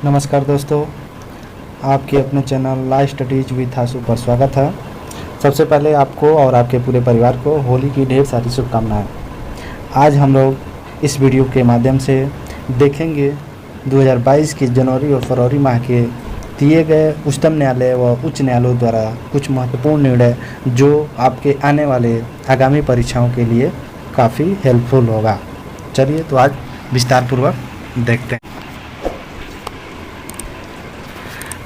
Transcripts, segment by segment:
नमस्कार दोस्तों, आपके अपने चैनल लाइफ स्टडीज विद आशु पर स्वागत है। सबसे पहले आपको और आपके पूरे परिवार को होली की ढेर सारी शुभकामनाएं। आज हम लोग इस वीडियो के माध्यम से देखेंगे 2022 की जनवरी और फरवरी माह के दिए गए उच्चतम न्यायालय व उच्च न्यायालयों द्वारा कुछ महत्वपूर्ण निर्णय जो आपके आने वाले आगामी परीक्षाओं के लिए काफ़ी हेल्पफुल होगा। चलिए तो आज विस्तारपूर्वक देखते हैं।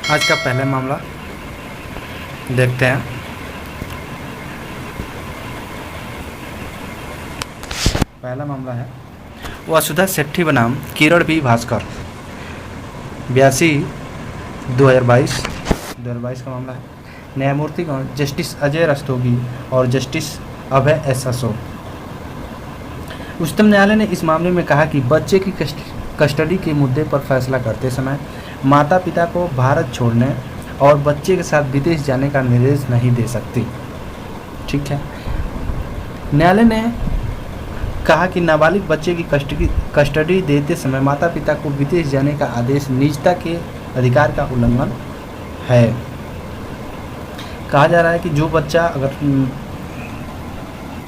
आज का पहला मामला देखते हैं। पहला मामला है वसुधा सेट्ठी बनाम किरण बी भास्कर 82/2022 का मामला है। न्यायमूर्तिगण जस्टिस अजय रस्तोगी और जस्टिस अभय एस अशोक। उच्चतम न्यायालय ने इस मामले में कहा कि बच्चे की कस्टडी के मुद्दे पर फैसला करते समय माता पिता को भारत छोड़ने और बच्चे के साथ विदेश जाने का निर्देश नहीं दे सकती। ठीक है। न्यायालय ने कहा कि नाबालिग बच्चे की कस्टडी देते समय माता पिता को विदेश जाने का आदेश निजता के अधिकार का उल्लंघन है। कहा जा रहा है कि जो बच्चा अगर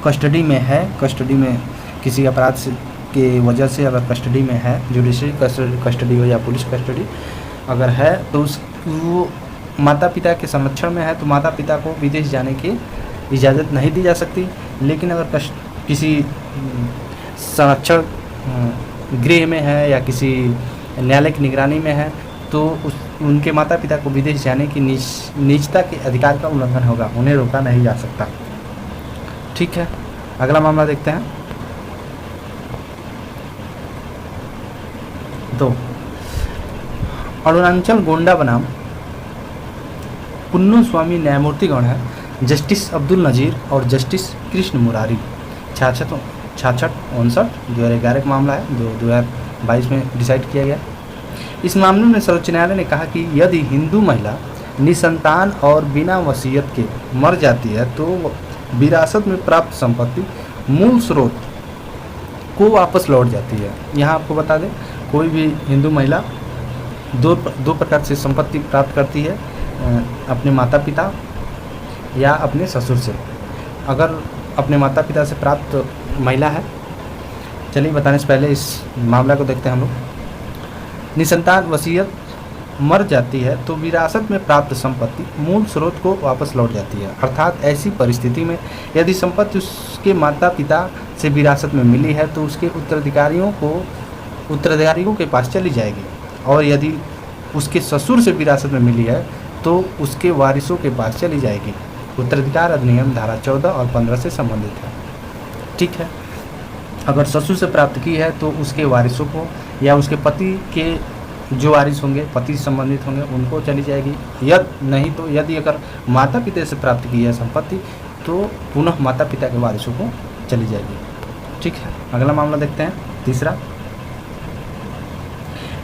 कस्टडी में है, कस्टडी में किसी अपराध से के वजह से अगर कस्टडी में है, जुडिशरी कस्टडी हो या पुलिस कस्टडी अगर है, तो वो माता पिता के संरक्षण में है तो माता पिता को विदेश जाने की इजाज़त नहीं दी जा सकती। लेकिन अगर किसी संरक्षण गृह में है या किसी न्यायालय की निगरानी में है तो उनके माता पिता को विदेश जाने की निजता के अधिकार का उल्लंघन होगा, उन्हें रोका नहीं जा सकता। ठीक है। अगला मामला देखते हैं। तो अरुणाचल गोंडा बनाम पुन्नु स्वामी न्यायमूर्तिगण है जस्टिस अब्दुल नज़ीर और जस्टिस कृष्ण मुरारी 66-59-2011 का मामला है जो 2022 में डिसाइड किया गया। इस मामले में सर्वोच्च न्यायालय ने कहा कि यदि हिंदू महिला निसंतान और बिना वसीयत के मर जाती है तो विरासत में प्राप्त संपत्ति मूल स्रोत को वापस लौट जाती है। यहाँ आपको बता दें, कोई भी हिंदू महिला दो प्रकार से संपत्ति प्राप्त करती है, अपने माता पिता या अपने ससुर से। अगर अपने माता पिता से प्राप्त महिला है, चलिए बताने से पहले इस मामला को देखते हैं हम लोग। निसंतान वसीयत मर जाती है तो विरासत में प्राप्त संपत्ति मूल स्रोत को वापस लौट जाती है। अर्थात ऐसी परिस्थिति में यदि संपत्ति उसके माता पिता से विरासत में मिली है तो उसके उत्तराधिकारियों के पास चली जाएगी, और यदि उसके ससुर से विरासत में मिली है तो उसके वारिसों के पास चली जाएगी। उत्तराधिकार अधिनियम धारा 14 और 15 से संबंधित है। ठीक है। अगर ससुर से प्राप्त की है तो उसके वारिसों को या उसके पति के जो वारिस होंगे, पति से संबंधित होंगे, उनको चली जाएगी। नहीं तो यदि अगर माता पिता से प्राप्त की है संपत्ति तो पुनः माता पिता के वारिसों को चली जाएगी। ठीक है। अगला मामला देखते हैं, तीसरा।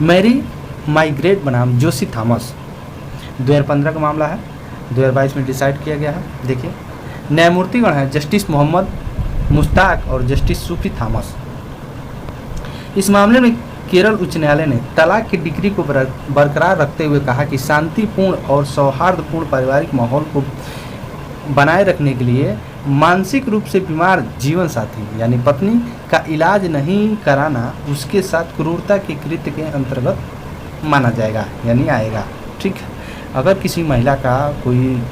मैरी माइग्रेट बनाम जोशी थॉमस 2015 का मामला है, 2022 में डिसाइड किया गया है। देखिए, न्यायमूर्तिगण हैं जस्टिस मोहम्मद मुश्ताक और जस्टिस सूफी थॉमस। इस मामले में केरल उच्च न्यायालय ने तलाक की डिग्री को बरकरार रखते हुए कहा कि शांतिपूर्ण और सौहार्दपूर्ण पारिवारिक माहौल को बनाए रखने के लिए मानसिक रूप से बीमार जीवन साथी यानी पत्नी का इलाज नहीं कराना उसके साथ क्रूरता के कृत्य के अंतर्गत माना जाएगा यानी आएगा। ठीक है। अगर किसी महिला का कोई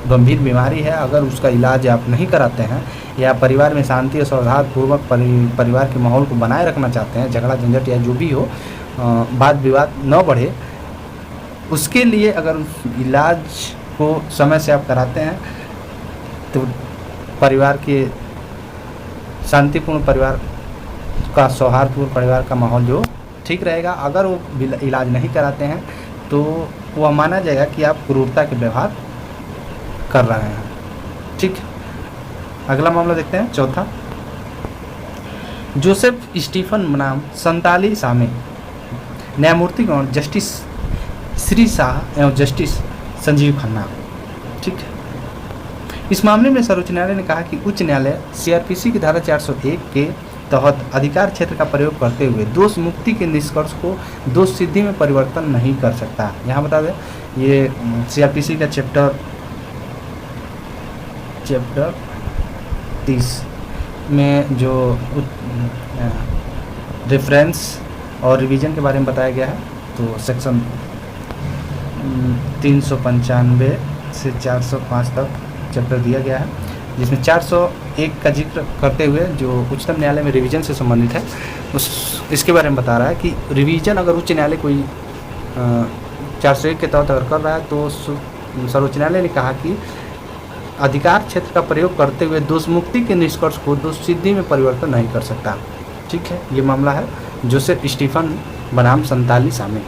गंभीर बीमारी है, अगर उसका इलाज आप नहीं कराते हैं या परिवार में शांति और सौहार्दपूर्वक परिवार के माहौल को बनाए रखना चाहते हैं, झगड़ा झंझट या जो भी हो, वाद विवाद न बढ़े, उसके लिए अगर उस इलाज को समय से आप कराते हैं तो परिवार के शांतिपूर्ण परिवार का, सौहार्दपूर्ण परिवार का माहौल जो ठीक रहेगा। अगर वो इलाज नहीं कराते हैं तो वह माना जाएगा कि आप क्रूरता के व्यवहार कर रहे हैं। ठीक। अगला मामला देखते हैं, चौथा। जोसेफ स्टीफन बनाम संताली सामे न्यायमूर्तिगण जस्टिस श्री शाह एवं जस्टिस संजीव खन्ना। ठीक है। इस मामले में सर्वोच्च न्यायालय ने कहा कि उच्च न्यायालय सीआरपीसी की धारा 401 के तहत अधिकार क्षेत्र का प्रयोग करते हुए दोष मुक्ति के निष्कर्ष को दोष सिद्धि में परिवर्तन नहीं कर सकता। यहाँ बता दें, ये CRPC का चैप्टर 30 में जो रेफरेंस और रिवीजन के बारे में बताया गया है, तो सेक्शन 395 से 405 तक चैप्टर दिया गया है, जिसमें 401 का जिक्र करते हुए जो उच्चतम न्यायालय में रिवीजन से संबंधित है इसके बारे में बता रहा है कि रिवीजन अगर उच्च न्यायालय कोई 401 के तहत अगर कर रहा है तो सर्वोच्च न्यायालय ने कहा कि अधिकार क्षेत्र का प्रयोग करते हुए दोष मुक्ति के निष्कर्ष को दोष सिद्धि में परिवर्तन नहीं कर सकता। ठीक है, ये मामला है जोसेफ स्टीफन बनाम संताली सामे।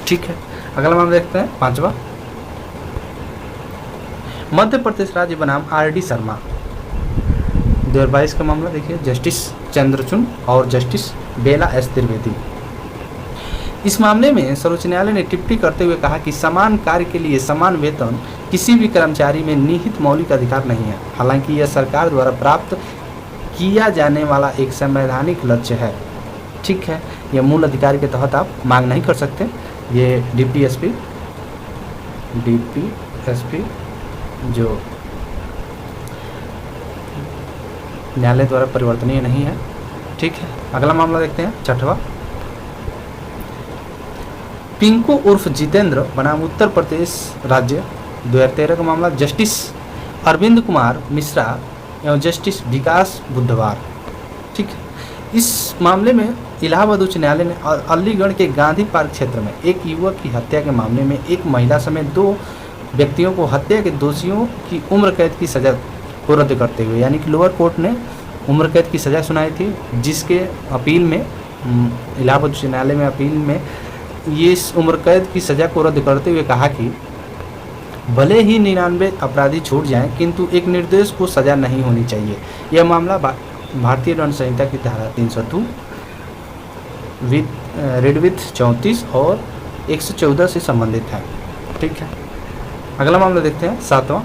ठीक है, अगला मामला देखते हैं, 5वां। मध्य प्रदेश राज्य बनाम RD शर्मा, 2022 का मामला देखिए, जस्टिस चंद्रचूड़ और जस्टिस बेला एस त्रिवेदी। इस मामले में सर्वोच्च न्यायालय ने टिप्पणी करते हुए कहा कि समान कार्य के लिए समान वेतन किसी भी कर्मचारी में निहित मौलिक अधिकार नहीं है, हालांकि यह सरकार द्वारा प्राप्त किया जाने वाला एक संवैधानिक लक्ष्य है। ठीक है, यह मूल अधिकार के तहत आप मांग नहीं कर सकते। ये DPSP जो न्यायालय द्वारा परिवर्तनीय नहीं है। ठीक है, अगला मामला देखते हैं, 6वां। पिंकू उर्फ जितेंद्र बनाम उत्तर प्रदेश राज्य, 2013 का मामला, जस्टिस अरविंद कुमार मिश्रा एवं जस्टिस विकास बुद्धवार। ठीक है, इस मामले में इलाहाबाद उच्च न्यायालय ने अलीगढ़ के गांधी पार्क क्षेत्र में एक युवक की हत्या के मामले में एक महिला समेत 2 व्यक्तियों को हत्या के दोषियों की उम्र कैद की सजा को रद्द करते हुए, यानी कि लोअर कोर्ट ने उम्र कैद की सजा सुनाई थी, जिसके अपील में इलाहाबाद उच्च न्यायालय में अपील में ये इस उम्र कैद की सजा को रद्द करते हुए कहा कि भले ही 99 अपराधी छूट जाएं, किंतु एक निर्दोष को सजा नहीं होनी चाहिए। यह मामला भारतीय दंड संहिता की धारा 302 रेड विथ 34 और 114 से संबंधित है। ठीक है, अगला मामला देखते हैं, 7वां।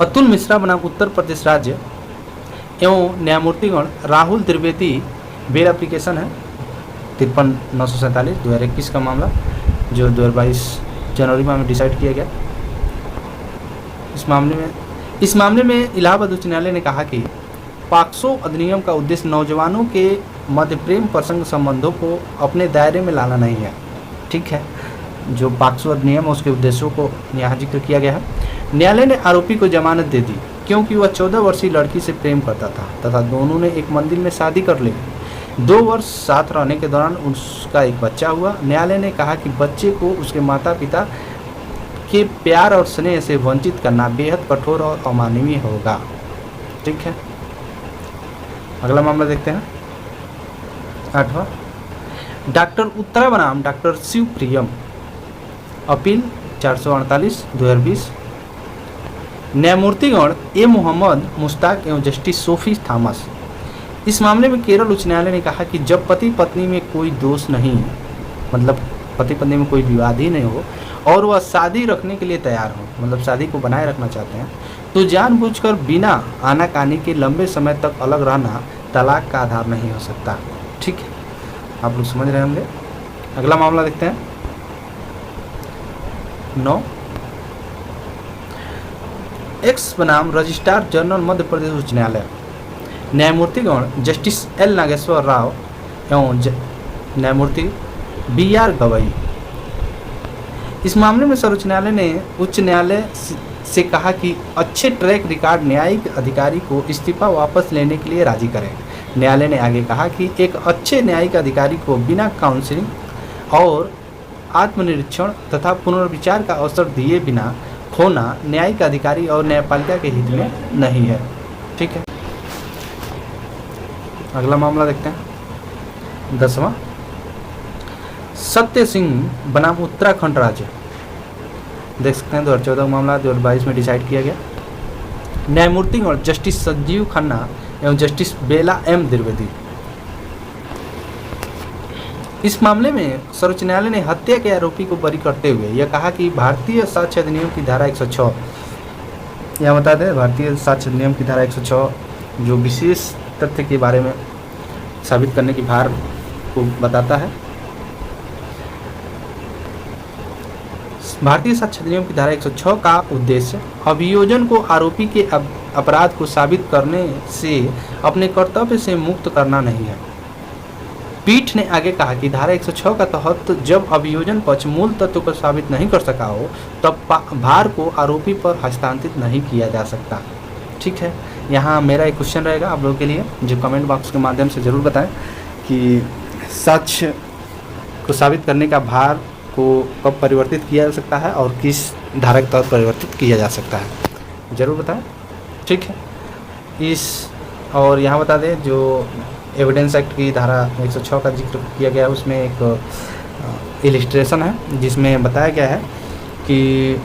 अतुल मिश्रा बनाम उत्तर प्रदेश राज्य एवं न्यायमूर्तिगण राहुल त्रिवेदी, बेल एप्लीकेशन है 53,947, 2021 का मामला, जो 2022 जनवरी में डिसाइड किया गया। इस मामले में इलाहाबाद उच्च न्यायालय ने कहा कि पॉक्सो अधिनियम का उद्देश्य नौजवानों के मध्य प्रेम प्रसंग संबंधों को अपने दायरे में लाना नहीं है। ठीक है, जो पॉक्सो अधिनियम है उसके उद्देश्यों को यहाँ जिक्र किया गया है। न्यायालय ने आरोपी को जमानत दे दी क्योंकि वह 14 वर्षीय लड़की से प्रेम करता था तथा दोनों ने एक मंदिर में शादी कर ली। 2 वर्ष साथ रहने के दौरान उसका एक बच्चा हुआ। न्यायालय ने कहा कि बच्चे को उसके माता पिता के प्यार और स्नेह से वंचित करना बेहद कठोर और अमानवीय होगा। ठीक है, अगला मामला देखते हैं, 8वां। डॉक्टर उत्तरा बनाम डॉक्टर शिवप्रियम, अपील 448, 2020। न्यायमूर्तिगण ए मोहम्मद मुश्ताक एवं जस्टिस सोफी थॉमस। इस मामले में केरल उच्च न्यायालय ने कहा कि जब पति पत्नी में कोई दोष नहीं, मतलब पति पत्नी में कोई विवाद ही नहीं हो और वह शादी रखने के लिए तैयार हो, मतलब शादी को बनाए रखना चाहते हैं, तो जानबूझकर बिना आनाकानी के लंबे समय तक अलग रहना तलाक का आधार नहीं हो सकता। ठीक है, आप लोग समझ रहे होंगे। अगला मामला देखते हैं, 9। एक्स बनाम रजिस्ट्रार जनरल मध्य प्रदेश उच्च न्यायालय, न्यायमूर्तिगण जस्टिस एल नागेश्वर राव एवं न्यायमूर्ति BR गवई। इस मामले में सर्वोच्च न्यायालय ने उच्च न्यायालय से कहा कि अच्छे ट्रैक रिकॉर्ड न्यायिक अधिकारी को इस्तीफा वापस लेने के लिए राजी करें। न्यायालय ने आगे कहा कि एक अच्छे न्यायिक अधिकारी को बिना काउंसलिंग और आत्मनिरीक्षण तथा पुनर्विचार का अवसर दिए बिना खोना न्यायिक अधिकारी और न्यायपालिका के हित में नहीं है। ठीक है, अगला मामला देखते हैं, 10वां। सत्य सिंह बनाम उत्तराखंड राज्य, देख सकते हैं 2014 मामला 2022 में डिसाइड किया गया। न्यायमूर्तिगण जस्टिस संजीव खन्ना एवं जस्टिस बेला M द्विवेदी। इस मामले में सर्वोच्च न्यायालय ने हत्या के आरोपी को बरी करते हुए यह कहा कि भारतीय साक्ष्य अधिनियम की धारा 106, यह बता दें, भारतीय साक्ष्य अधिनियम की धारा 106 जो विशेष तथ्य के बारे में साबित करने की भार को बताता है। भारतीय साक्ष्य अधिनियम की धारा 106 का उद्देश्य अभियोजन को आरोपी के अपराध को साबित करने से अपने कर्तव्य से मुक्त करना नहीं है। पीठ ने आगे कहा कि धारा 106 का तहत जब अभियोजन पक्ष मूल तत्व को साबित नहीं कर सका हो तब भार को आरोपी पर हस्तांतरित नहीं किया जा सकता। ठीक है, यहाँ मेरा एक क्वेश्चन रहेगा आप लोगों के लिए, जो कमेंट बॉक्स के माध्यम से ज़रूर बताएं कि साक्ष्य को साबित करने का भार को कब परिवर्तित किया जा सकता है और किस धारा के तहत परिवर्तित किया जा सकता है, ज़रूर बताएं। ठीक है, और यहाँ बता दें जो एविडेंस एक्ट की धारा 106 का जिक्र किया गया है उसमें एक इलिस्ट्रेशन है जिसमें बताया गया है कि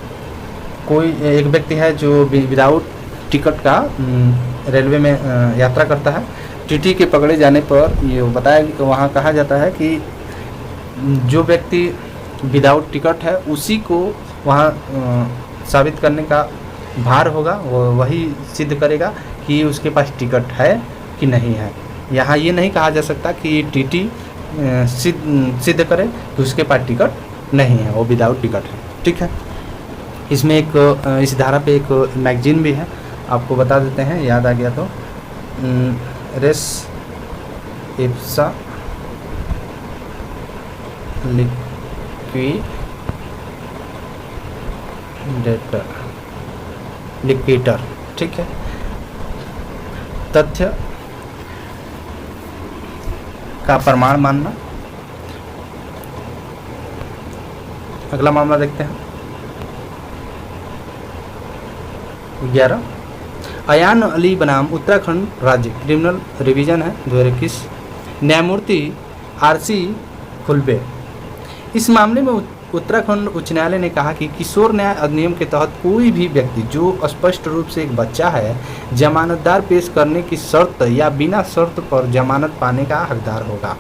कोई एक व्यक्ति है जो विदाउट टिकट का रेलवे में यात्रा करता है। टीटी के पकड़े जाने पर ये बताया कि वहाँ कहा जाता है कि जो व्यक्ति विदाउट टिकट है उसी को वहाँ साबित करने का भार होगा, वो वही सिद्ध करेगा कि उसके पास टिकट है कि नहीं है। यहाँ ये नहीं कहा जा सकता कि टीटी सिद्ध करे कि उसके पास टिकट नहीं है, वो विदाउट टिकट है। ठीक है, इसमें एक इस धारा पे एक मैगजीन भी है, आपको बता देते हैं, याद आ गया तो रेस इप्सा लिक्विडेटर। ठीक है, तथ्य का प्रमाण मानना। अगला मामला देखते हैं 11 अयान अली बनाम उत्तराखंड राज्य क्रिमिनल रिवीजन है 2021, न्यायमूर्ति आरसी खुलबे। इस मामले में उत्तराखंड उच्च न्यायालय ने कहा कि किशोर न्याय अधिनियम के तहत कोई भी व्यक्ति जो स्पष्ट रूप से एक बच्चा है जमानतदार पेश करने की शर्त या बिना शर्त पर जमानत पाने का हकदार होगा।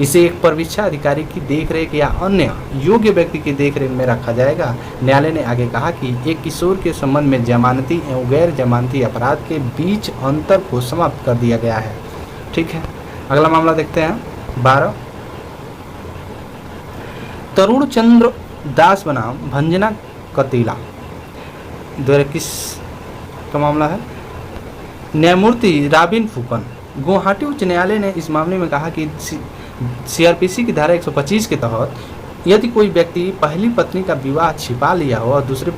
इसे एक परीक्षा अधिकारी की देखरेख या अन्य योग्य व्यक्ति की देखरेख में रखा जाएगा। न्यायालय ने आगे कहा कि एक किशोर के संबंध में जमानती एवं गैर जमानती अपराध के बीच अंतर को समाप्त कर दिया गया है। ठीक है, अगला मामला देखते हैं 12 तरुण चंद्र दास बनाम भंजना कतीला 2021 का मामला है। न्यायमूर्ति राबिन फुकन। गुवाहाटी उच्च न्यायालय ने इस मामले में कहा कि सीआरपीसी की धारा 125 के तहत यदि कोई व्यक्ति पहली पत्नी का विवाह छिपा लिया हो और दूसरी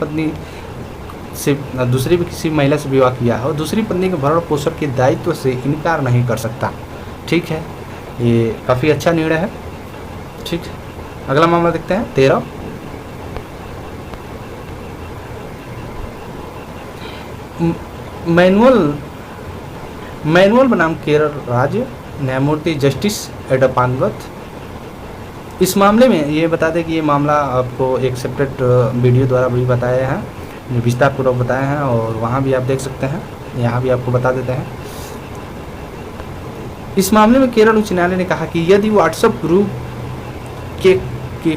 भी किसी महिला से विवाह किया हो, दूसरी पत्नी के भरण पोषण के दायित्व से इनकार नहीं कर सकता। ठीक है, ये काफ़ी अच्छा निर्णय है। ठीक है, अगला मामला देखते हैं 13 मैनुअल बनाम केरल राज्य, न्यायमूर्ति जस्टिस एडपांगत। इस मामले में ये बता दें कि ये मामला आपको एक सेपरेट वीडियो द्वारा भी बताया है, विस्तार पूर्वक बताए हैं और वहाँ भी आप देख सकते हैं, यहाँ भी आपको बता देते हैं। इस मामले में केरल उच्च न्यायालय ने कहा कि यदि व्हाट्सएप ग्रुप के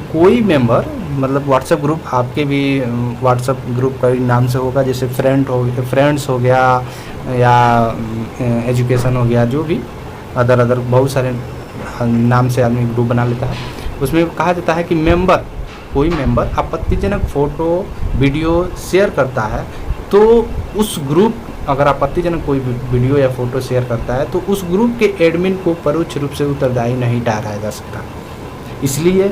कोई मेंबर, मतलब व्हाट्सएप ग्रुप आपके भी व्हाट्सएप ग्रुप का नाम से होगा, जैसे फ्रेंड्स हो गया या एजुकेशन हो गया, जो भी अदर बहुत सारे नाम से आदमी ग्रुप बना लेता है। उसमें कहा जाता है कि कोई मेंबर आपत्तिजनक फ़ोटो वीडियो शेयर करता है तो उस ग्रुप, अगर आपत्तिजनक कोई वीडियो या फ़ोटो शेयर करता है तो उस ग्रुप के एडमिन को परोक्ष रूप से उत्तरदायी नहीं ठहराया जा सकता। इसलिए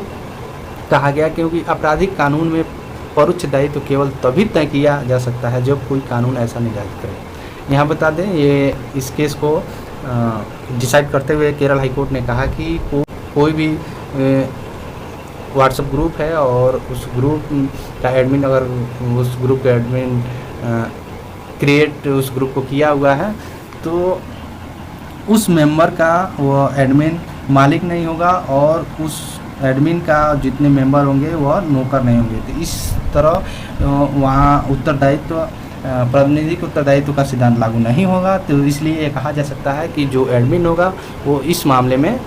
कहा गया क्योंकि आपराधिक कानून में परोक्ष दायित्व तो केवल तभी तय किया जा सकता है जब कोई कानून ऐसा निर्धारित करे। यहाँ बता दें, ये इस केस को डिसाइड करते हुए केरल हाईकोर्ट ने कहा कि कोई भी व्हाट्सएप ग्रुप है और उस ग्रुप का एडमिन, अगर उस ग्रुप का एडमिन क्रिएट उस ग्रुप को किया हुआ है तो उस मेंबर का वो एडमिन मालिक नहीं होगा और उस एडमिन का जितने मेंबर होंगे वह नौकर नहीं होंगे। तो इस तरह वहाँ उत्तरदायित्व, प्रातिनिधिक उत्तरदायित्व का सिद्धांत लागू नहीं होगा। तो इसलिए ये कहा जा सकता है कि जो एडमिन होगा वो इस मामले में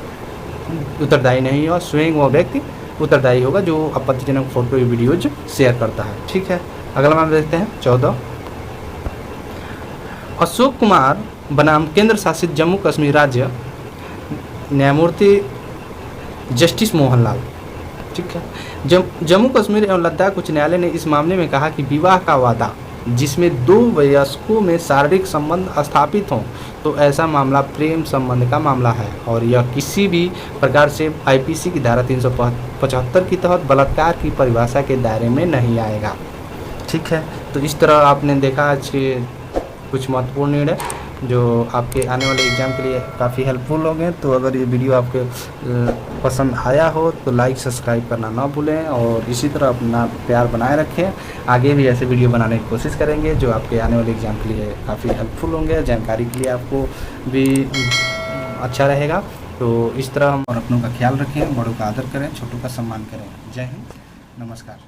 उत्तरदायी नहीं होगा, स्वयं वो व्यक्ति उत्तरदायी होगा जो आपत्तिजनक फोटो वीडियोज शेयर करता है। ठीक है, अगला मामला देखते हैं 14 अशोक कुमार बनाम केंद्र शासित जम्मू कश्मीर राज्य, न्यायमूर्ति जस्टिस मोहन लाल। ठीक है। जम्मू कश्मीर एवं लद्दाख उच्च न्यायालय ने इस मामले में कहा कि विवाह का वादा जिसमें दो वयस्कों में शारीरिक संबंध स्थापित हों तो ऐसा मामला प्रेम संबंध का मामला है और यह किसी भी प्रकार से आईपीसी की धारा 375 के तहत बलात्कार की परिभाषा के दायरे में नहीं आएगा। ठीक है। तो इस तरह आपने देखा आज के कुछ महत्वपूर्ण निर्णय जो आपके आने वाले एग्ज़ाम के लिए काफ़ी हेल्पफुल होंगे। तो अगर ये वीडियो आपके पसंद आया हो तो लाइक सब्सक्राइब करना ना भूलें और इसी तरह अपना प्यार बनाए रखें। आगे भी ऐसे वीडियो बनाने की कोशिश करेंगे जो आपके आने वाले एग्ज़ाम के लिए काफ़ी हेल्पफुल होंगे, जानकारी के लिए आपको भी अच्छा रहेगा। तो इस तरह हम और अपनों का ख्याल रखें, बड़ों का आदर करें, छोटों का सम्मान करें। जय हिंद, नमस्कार।